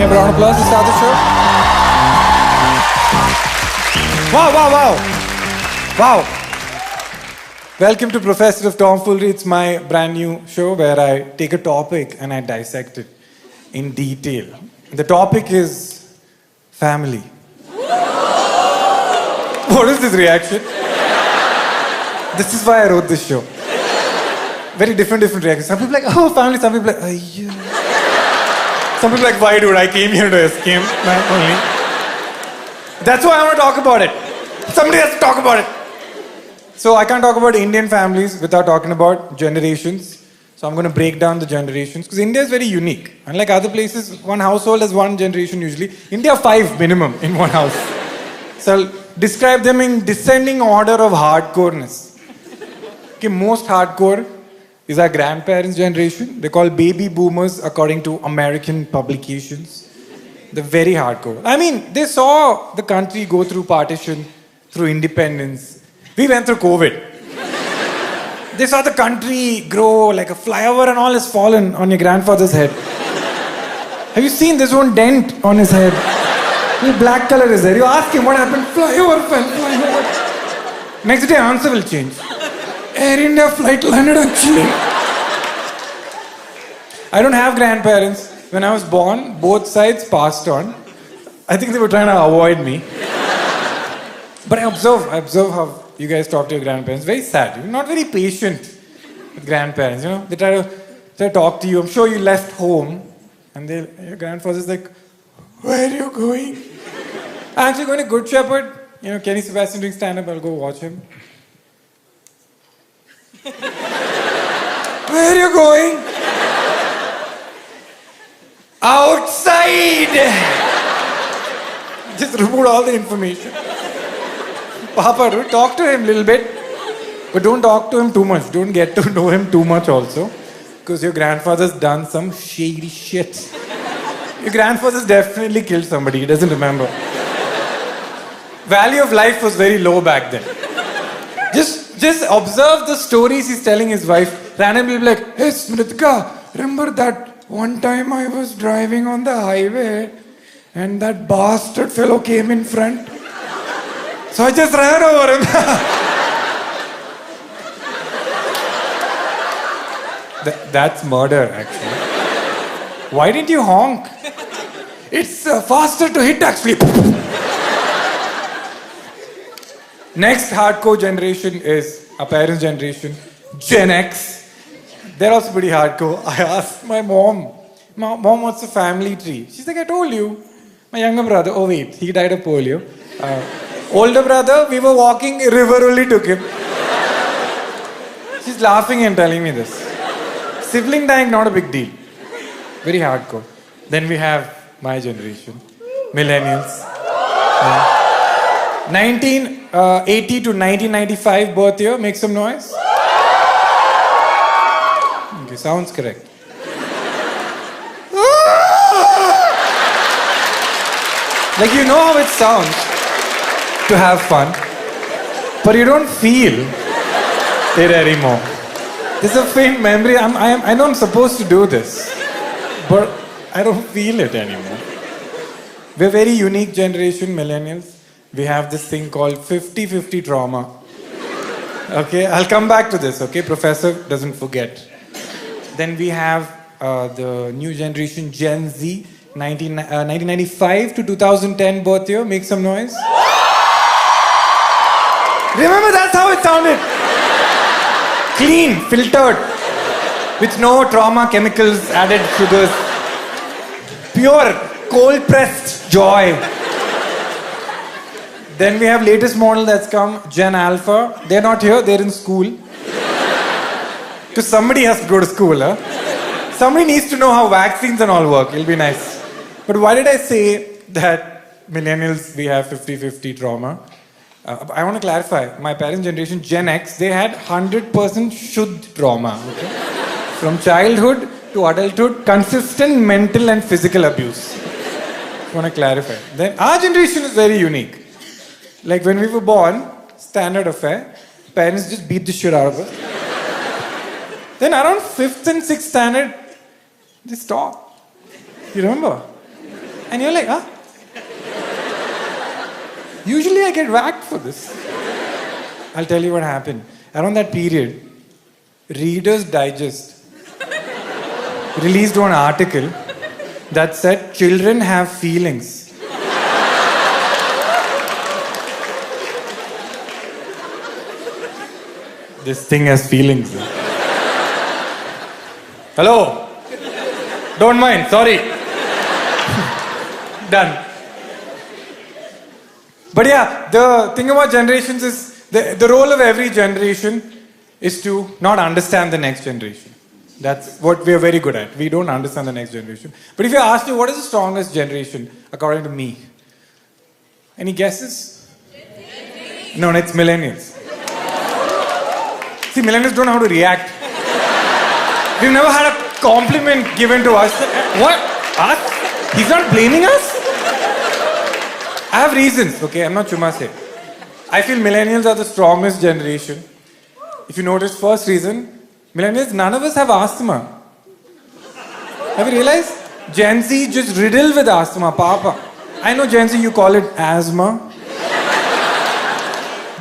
me a round of applause to start the show. Wow. Welcome to Professor of Tomfoolery. It's my brand new show where I take a topic and I dissect it in detail. The topic is family. What is this reaction? This is why I wrote this show. Very different reactions. Some people are like, oh, family. Some people are like, oh, yeah. Some people are like, why, dude? I came here to escape, man, only. That's why I want to talk about it. Somebody has to talk about it. So I can't talk about Indian families without talking about generations. So I'm going to break down the generations. Because India is very unique. Unlike other places, one household has one generation usually. India, 5 minimum in one house. So I'll describe them in descending order of hardcoreness. Okay, most hardcore is our grandparents' generation. They're called baby boomers according to American publications. They're very hardcore. I mean, they saw the country go through partition, through independence. We went through COVID. They saw the country grow like a flyover and all has fallen on your grandfather's head. Have you seen this one dent on his head? The black color is there. You ask him what happened. Flyover fell, flyover. Next day, answer will change. Air India flight landed on Chile. I don't have grandparents. When I was born, both sides passed on. I think they were trying to avoid me. But I observe how you guys talk to your grandparents. Very sad. You're not very patient with grandparents, you know. They try to talk to you. I'm sure you left home. And your grandfather's like, where are you going? I'm actually going to Good Shepherd. You know, Kenny Sebastian doing stand-up. I'll go watch him. Where are you going? Outside! Just remove all the information. Papa, do talk to him a little bit. But don't talk to him too much. Don't get to know him too much also. Because your grandfather's done some shady shit. Your grandfather's definitely killed somebody. He doesn't remember. Value of life was very low back then. Just observe the stories he's telling his wife. Randomly be like, hey Smritika, remember that one time I was driving on the highway and that bastard fellow came in front? So I just ran over him. That's murder, actually. Why didn't you honk? It's faster to hit, actually. Next hardcore generation is our parents' generation, Gen X. They're also pretty hardcore. I asked my mom, Mom, what's the family tree? She's like, I told you. My younger brother, oh wait, he died of polio. Older brother, we were walking, river only took him. She's laughing and telling me this. Sibling dying, not a big deal. Very hardcore. Then we have my generation, millennials. 1980 to 1995 birth year, make some noise. Okay, sounds correct. Like, you know how it sounds to have fun, but you don't feel it anymore. There's a faint memory. I know I'm supposed to do this, but I don't feel it anymore. We're a very unique generation, millennials. We have this thing called 50-50 trauma. Okay, I'll come back to this, okay? Professor doesn't forget. Then we have the new generation, Gen Z, 1995 to 2010 birth year. Make some noise. Remember, that's how it sounded. Clean, filtered, with no trauma chemicals, added sugars. Pure, cold-pressed joy. Then we have latest model that's come, Gen Alpha. They're not here, they're in school. Because somebody has to go to school, huh? Somebody needs to know how vaccines and all work. It'll be nice. But why did I say that millennials, we have 50-50 trauma? I want to clarify. My parents' generation, Gen X, they had 100% shuddh trauma. Okay? From childhood to adulthood, consistent mental and physical abuse. I want to clarify. Then our generation is very unique. Like when we were born, standard affair, parents just beat the shit out of us. Then around 5th and 6th standard, they stopped. You remember? And you're like, huh? Usually I get whacked for this. I'll tell you what happened. Around that period, Reader's Digest released one article that said children have feelings. This thing has feelings. Hello? Don't mind, sorry. Done. But yeah, the thing about generations is the role of every generation is to not understand the next generation. That's what we are very good at. We don't understand the next generation. But if you ask me, what is the strongest generation according to me? Any guesses? No, it's millennials. See, millennials don't know how to react. We've never had a compliment given to us. What? Us? He's not blaming us? I have reasons, okay? I'm not chuma say. I feel millennials are the strongest generation. If you notice, first reason, millennials, none of us have asthma. Have you realized? Gen Z just riddled with asthma, papa. I know Gen Z, you call it asthma.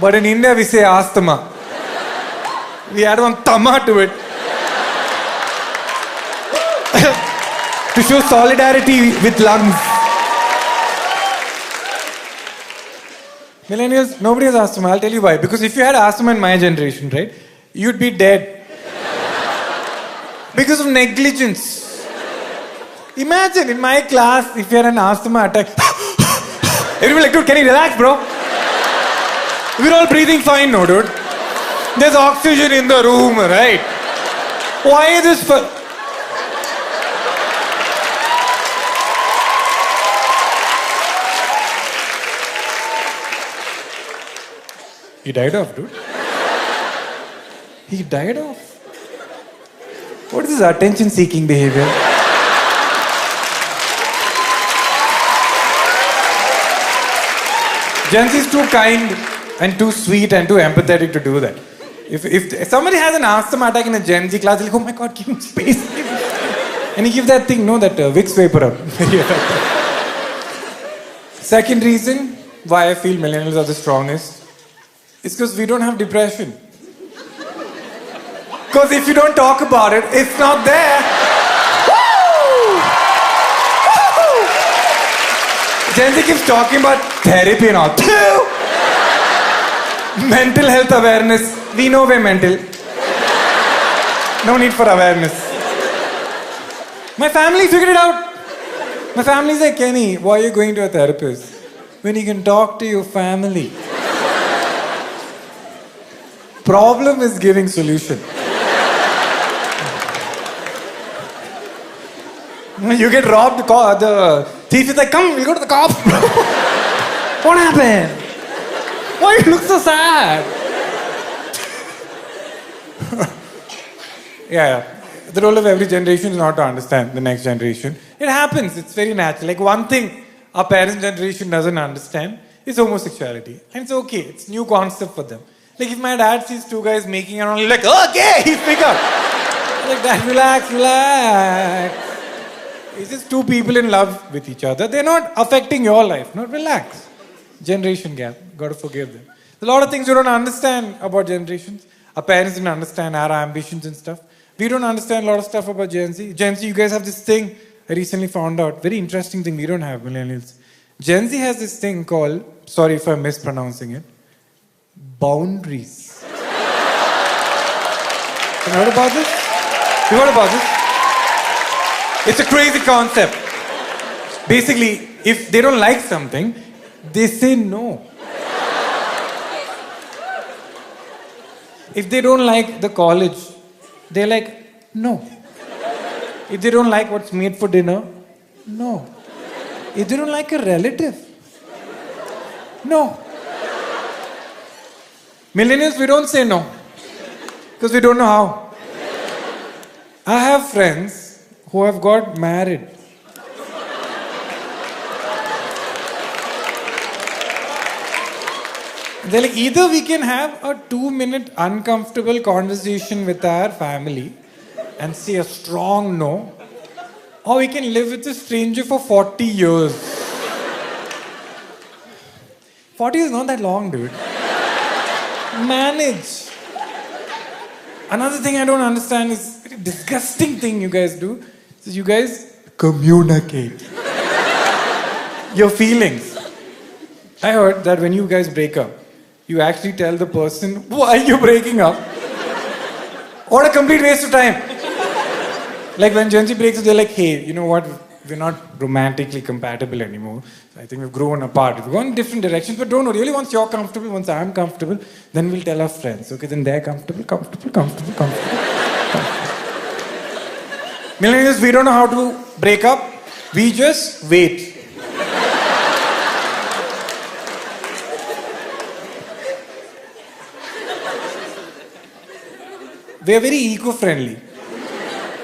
But in India, we say asthma. We add one tama to it. To show solidarity with lungs. Millennials, nobody has asthma. I'll tell you why. Because if you had asthma in my generation, right, you'd be dead. Because of negligence. Imagine in my class, if you had an asthma attack, everyone like, dude, can you relax, bro? We're all breathing fine, no, dude. There's oxygen in the room, right? Why is this? He died off, dude. He died off. What is this attention-seeking behavior? Gen Z is too kind and too sweet and too empathetic to do that. If somebody has an asthma attack in a Gen Z class, they're like, oh my god, give him space. Give him space. And you give that thing, no, that Vicks vapor up. Second reason why I feel millennials are the strongest is because we don't have depression. Because if you don't talk about it, it's not there. Woo! Woo! Gen Z keeps talking about therapy and all. Mental health awareness. We know we're mental. No need for awareness. My family figured it out. My family's like, Kenny, why are you going to a therapist when you can talk to your family? Problem is giving solution. You get robbed, the thief is like, come, we'll go to the cops. What happened? Why you look so sad? Yeah. The role of every generation is not to understand the next generation. It happens. It's very natural. Like one thing our parents' generation doesn't understand is homosexuality. And it's okay. It's a new concept for them. Like if my dad sees two guys making around, he's like, okay, he's bigger. Like that, relax. It's just two people in love with each other. They're not affecting your life. No, relax. Generation gap. Got to forgive them. There's a lot of things you don't understand about generations. Our parents didn't understand our ambitions and stuff. We don't understand a lot of stuff about Gen Z. Gen Z, you guys have this thing I recently found out. Very interesting thing we don't have, millennials. Gen Z has this thing called, sorry if I'm mispronouncing it, boundaries. Have you heard about this? You heard about this? It's a crazy concept. Basically, if they don't like something, they say no. If they don't like the college, they're like, no. If they don't like what's made for dinner, no. If they don't like a relative, no. Millennials, we don't say no. Because we don't know how. I have friends who have got married. They're like, either we can have a 2-minute uncomfortable conversation with our family and say a strong no, or we can live with a stranger for 40 years. 40 is not that long, dude. Manage. Another thing I don't understand is a very disgusting thing you guys do. So you guys communicate your feelings. I heard that when you guys break up, you actually tell the person why you're breaking up. What a complete waste of time. Like when Gen Z breaks up, they're like, hey, you know what? We're not romantically compatible anymore. So I think we've grown apart. We've gone in different directions, but don't worry. Really, once you're comfortable, once I'm comfortable, then we'll tell our friends. Okay, then they're comfortable. Millennials, we don't know how to break up. We just wait. We are very eco-friendly.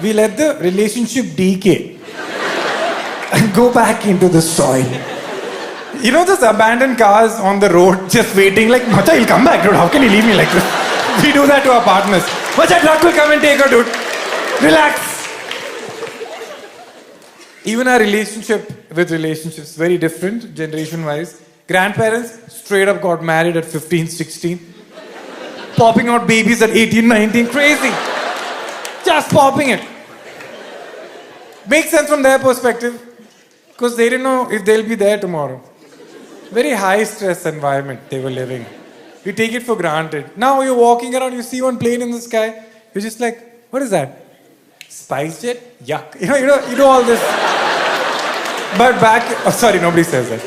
We let the relationship decay and go back into the soil. You know those abandoned cars on the road just waiting like, Macha, he'll come back, dude. How can you leave me like this? We do that to our partners. Macha, truck will come and take her, dude. Relax. Even our relationship with relationships, very different generation-wise. Grandparents straight up got married at 15, 16. Popping out babies at 18, 19. Crazy. Just popping it. Makes sense from their perspective. Because they didn't know if they'll be there tomorrow. Very high stress environment they were living. We take it for granted. Now you're walking around, you see one plane in the sky. You're just like, what is that? Spice jet? Yuck. You know all this. But back... sorry, nobody says that.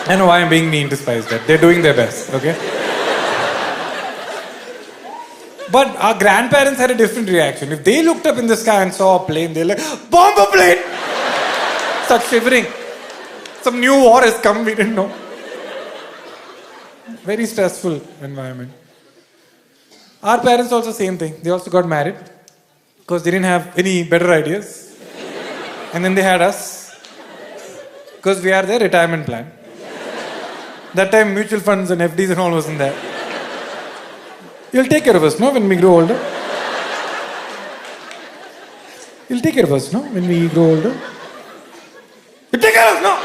I know why I'm being mean to Spice Jet. They're doing their best, okay? But our grandparents had a different reaction. If they looked up in the sky and saw a plane, they're like, bomber plane! Start shivering. Some new war has come, we didn't know. Very stressful environment. Our parents also same thing. They also got married because they didn't have any better ideas. And then they had us because we are their retirement plan. That time mutual funds and FDs and all wasn't there. You'll take care of us, no, when we grow older? You'll take care of us, no, when we grow older? You'll take care of us, no?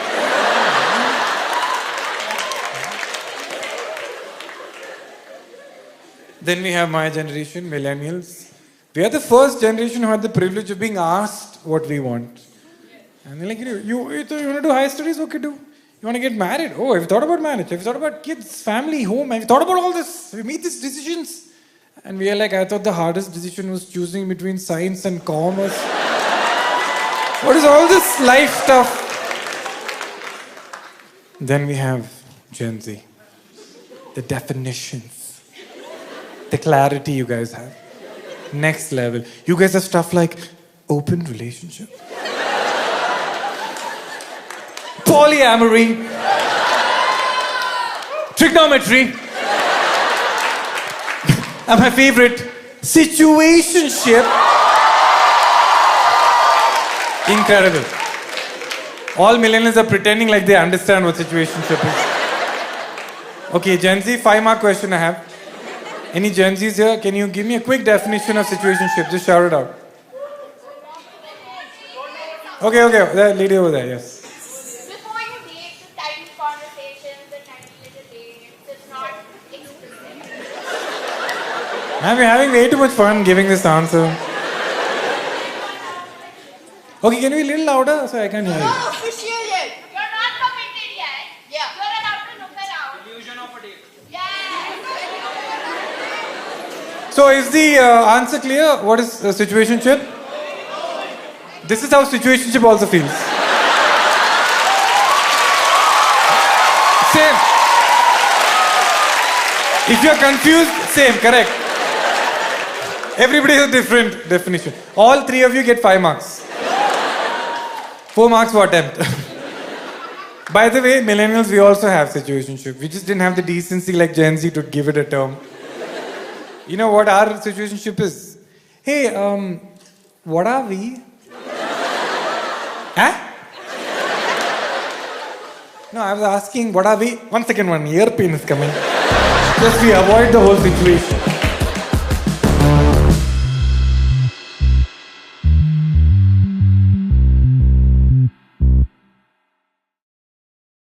Then we have my generation, millennials. We are the first generation who had the privilege of being asked what we want. And they're like, you want to do higher studies? Okay, do. You want to get married? Oh, have you thought about marriage? Have you thought about kids, family, home? Have you thought about all this? Have you made these decisions? And we are like, I thought the hardest decision was choosing between science and commerce. What is all this life stuff? Then we have Gen Z. The definitions. The clarity you guys have. Next level. You guys have stuff like open relationship. Polyamory, trigonometry, and my favorite, situationship. Incredible. All millennials are pretending like they understand what situationship is. Okay, Gen Z, 5-mark question I have. Any Gen Zs here? Can you give me a quick definition of situationship? Just shout it out. Okay, that lady over there, yes. I'm having way too much fun giving this answer. Okay, can you be a little louder so I can hear you? No, official yet. You're not committed yet. Yeah. You're allowed to look around. Illusion of a date. Yeah. So is the answer clear? What is situationship? This is how situationship also feels. Same. If you're confused, same, correct. Everybody has a different definition. All 3 of you get 5 marks. 4 marks for attempt. By the way, millennials, we also have situationship. We just didn't have the decency like Gen Z to give it a term. You know what our situationship is? Hey, what are we? Huh? No, I was asking, what are we? 1 second, one ear pain is coming. Just we avoid the whole situation.